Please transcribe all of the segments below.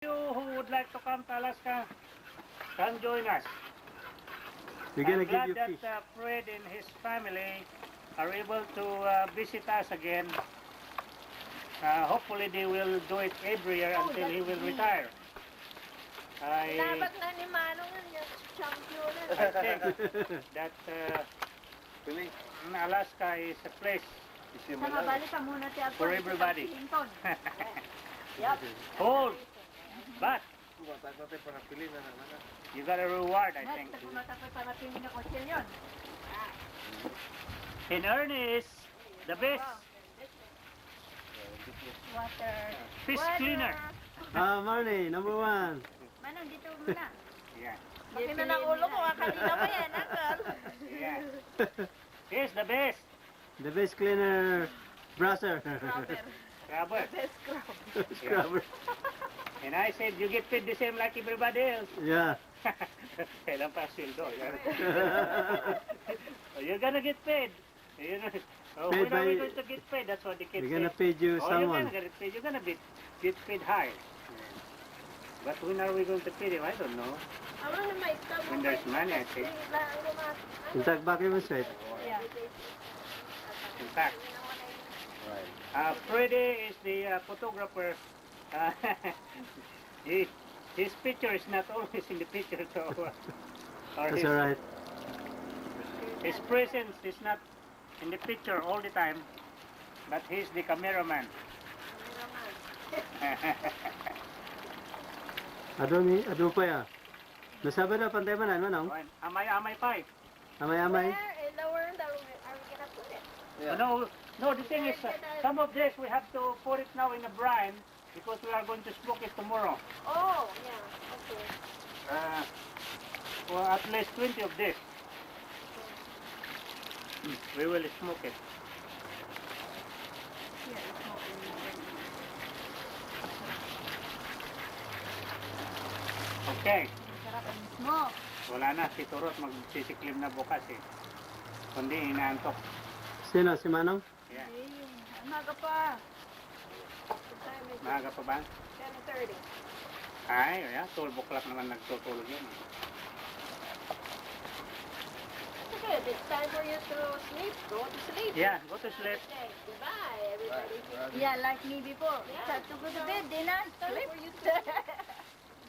You who would like to come to Alaska, come join us. We're gonna I'm give glad you that fish. Fred and his family are able to visit us again. Hopefully they will do it every year until he will retire. Dapat na ni Manong yung champion. I think that Alaska is a place Bali pa muna siya for everybody. Yup. Cold, but you got a reward, I think. And Ernie is the best Water. fish cleaner. Marnie, number one. Manong, dito muna. Yeah. Bakit na ng ulo ko? Kanina pa yan, Uncle. Yeah. He's the best. The best cleaner browser. Scrubber. Best scrub. Scrubber. And I said, you get paid the same like everybody else. Yeah. Kailan pa sweldo? So you're gonna get paid. You know, Paid when are we by- going to get paid? That's what the kids We're gonna say. pay you Oh, someone. you're gonna get paid high. But when are we going to pay them? I don't know. When there's money, I think. In fact, bakit mo sweat? Yeah. In fact, Freddie is the photographer. Uh, his picture is not always in the picture, so or That's alright. his presence is not in the picture all the time, but he's the cameraman. Ado pa ya. Nasaba na pantay man ano? Amay pa. Amay. In the world, are we gonna put it? No, the thing is, some of this we have to put it now in a brine because we are going to smoke it tomorrow. Oh, yeah. Okay. Well, at least 20 of this. We will smoke it. Okay. Sarap ang smoke. Wala na, si Turot magsisiklim na bukas eh. Kundi inaantok. Sino? Si Manong? Yeah. Umaga pa. Maaga pa ba? 10:30. Ay, yeah, 12 o'clock naman nagtutulog yun. Good. It's time for you to sleep. Go to sleep. Yeah, go to sleep. Okay. Goodbye, everybody. Yeah, like me before. Yeah. Start to go to bed, then I sleep. For you to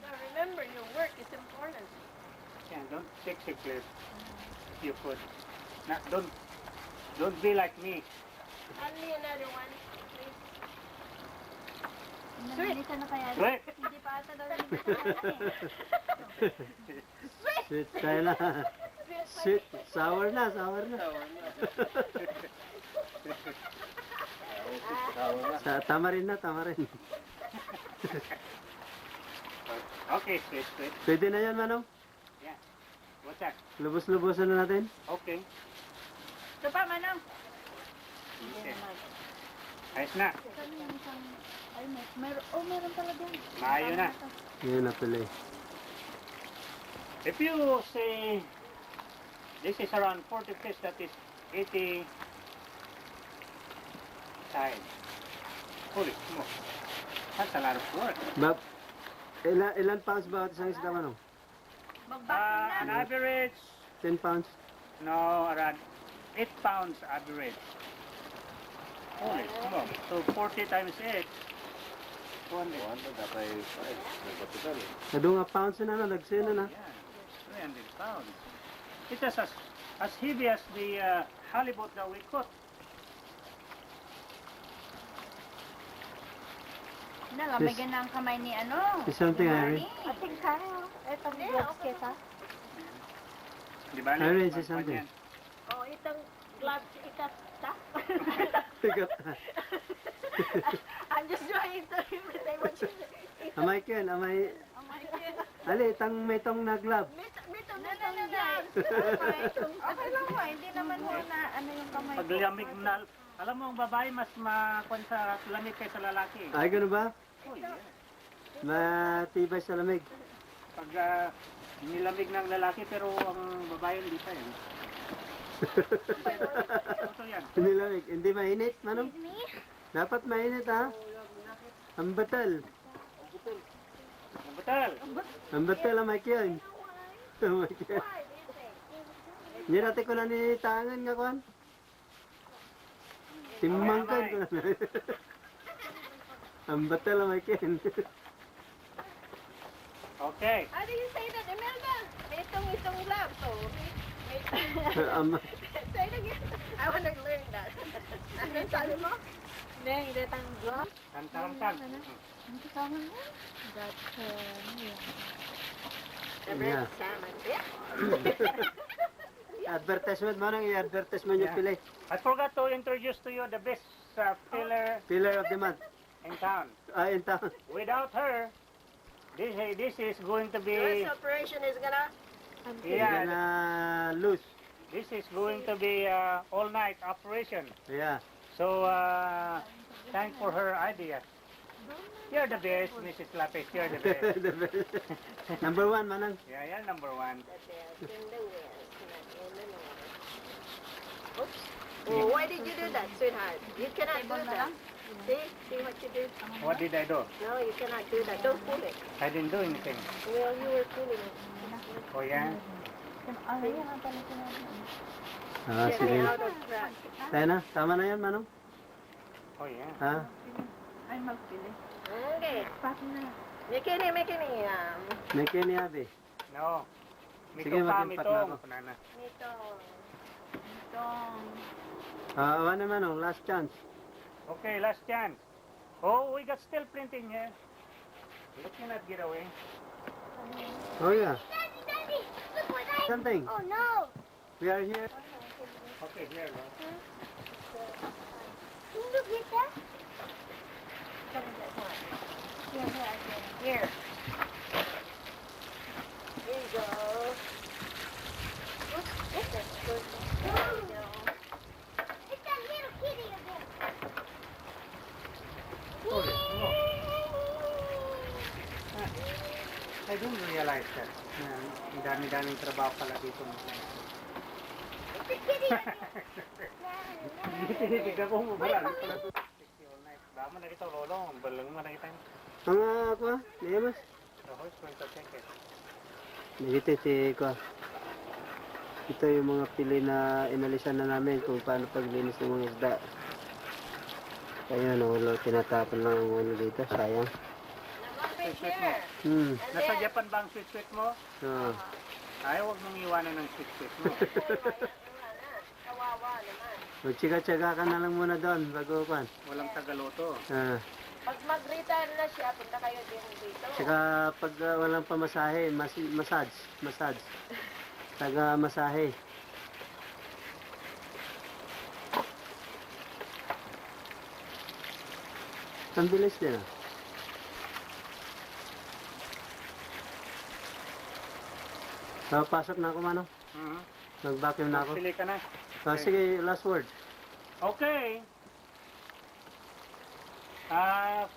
Now remember, your work is important. Yeah, don't take sick leave. You could. Not, don't be like me. Only another one, please. Sweet. Na kaya? Sweet. Hindi pa ata daw yung Sweet tayo na. Sweet. Sour na. Tama rin. Okay, sweet. Pwede na yan, Manong? Yeah. What's that? Lubos-lubosan na natin. Okay. Ito pa, Manong. Okay. Ayos na. Ay, meron talaga. Maayo na. Ngayon na pala eh. If you say this is around 40 fish, that is 80 size. Holy smoke. That's a lot of work. Ilan pounds ba isang isda, Manong? An average, 10 pounds? no, around 8 pounds average. Holy smoke. So 40 times 8. 200. Nado nga pounds na nagsina na. Yeah, 300 pounds. It is as heavy as the halibut that we caught. Nalamigyan na ang kamay ni ano. Is something, Irene? I think kaya. Itong gloves kita. Di ba? Irene, say something. Oh, itong gloves ikata. I'm just trying to imitate what you say. Amay ken, amay... Ali, may tong naglab. Mito na gloves. Okay lang mo, hindi naman mo na ano yung kamay ko. Paglamig na, alam mo ang babae mas makuan sa lamig kaysa lalaki. Ay, gano'n ba? Oh, yeah. Matibay sa lamig. Pag nilamig ng lalaki pero ang babae hindi pa yun. Totoo yan. Hindi lamig. Hindi mainit, Manong? Dapat mainit, ha? Ang batal. batal. Ang batal ang mic yun. Ang mic yun. Hindi natin ko na ni tangan nga kuhan. Timmangkan ko na. Ang batal ang mic yun. Okay. How do you say that, Imelda? Itong love, so. Say it again. I want to learn that. Ano sabi mo? Neng, datang vlog. Tantang-tang. Hindi ka man yan? That's, Yeah. salmon. Yeah. Advertisement mo nang i-advertisement yung pili. I forgot to introduce to you the best filler Pillar of the month. in town. In town. Without her, this is going to be... This operation is gonna... Yeah, Gonna lose. this is going to be all-night operation. Yeah. So, thank for her idea. You're the best, Mrs. Lapis. You're the best. The best. Number one, Manang. Yeah, you're number one. The best in the west, not in the north. Oops. Oh, why did you do that, sweetheart? You cannot do that. See what you did? What did I do? No, you cannot do that. Don't pull it. I didn't do anything. Well, you were pulling it. Oh, yeah? Ah, Get sige. me out of that. Tayo na. Tama na yan, Manong. Oh, yeah. Ha? Okay. Mikini. May kiniyabi. No. Sige, mag-impat na ako. Nana. Awa na, Manong. Last chance. Okay, last chance. Oh, we got still printing here. You cannot get away. Oh, yeah. Daddy, look what Something. Oh, no. We are here. Okay, here. No? Look at that. Here. Here you go. That's good. There you go. It's that little kitty again. Okay. Oh. I didn't realize that. Ang dami-daming trabaho pala dito. It's a kitty again. Tinitignan ko mo pala. Dama na ito, lolo. Ang balang mo na ito. Ang ako, Nemas. So, who's going to take it? Dito si ko. Ito yung mga pili na inalisan na namin kung paano paglinis ng mga isda. Ayun, ulo, tinatapon lang ang ulo dito. Sayang. Sweet mo. Nasa Japan ba ang sweet mo? Oo. Ay, huwag mong iwanan ng sweet mo. Kawawa naman. Magtsika-tsaka ka na lang muna doon bago kan. Walang tagaluto. Pag mag-retire na siya, punta kayo din dito. Tsaka pag walang pamasahe, massage. Taga masahe. Ang bilis din ah. Pasok na ako, Mano. Nag-vacuum na ako. Pili ka na. Sige, last word. Okay.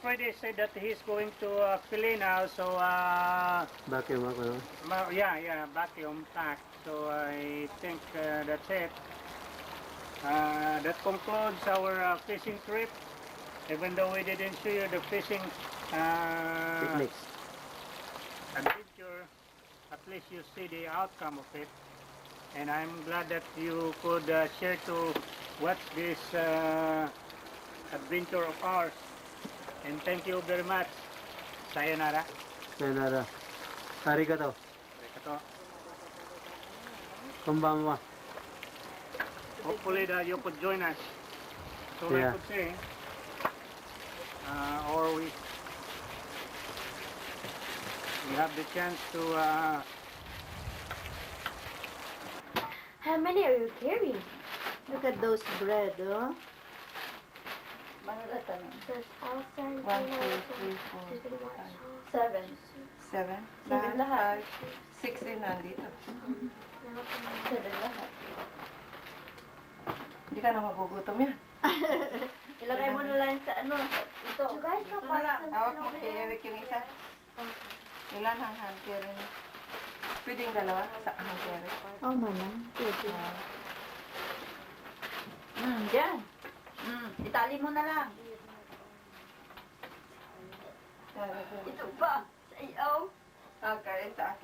Freddy said that he's going to Philly now, so Vacuum ako, no? yeah, vacuum pack. So I think that's it. That concludes our fishing trip. Even though we didn't show you the fishing Picnics. adventure, at least you see the outcome of it. And I'm glad that you could share to watch this adventure of ours. And thank you very much. Sayonara. Sayonara. Arigato. Arigato. Konbanwa. Hopefully that you could join us. So I Yeah. could say. Or we have the chance to How many are you carrying? Look at those bread, oh. There's outside. 1, 2, 3, 4, 5, 7. 7. Seven lahat. 6 din nandito. 7 lahat. Hindi ka na magugutom yan. Ilagay mo na lang sa ano. Ito. You guys know Hawak mo kay Eric yung isa. Ilan ang hand carry niya? Pwedeng dalawa sa hand carry. Oh, mama. Pwede. Diyan. Itali mo na lang. Ito pa. Sa iyo. sa akin.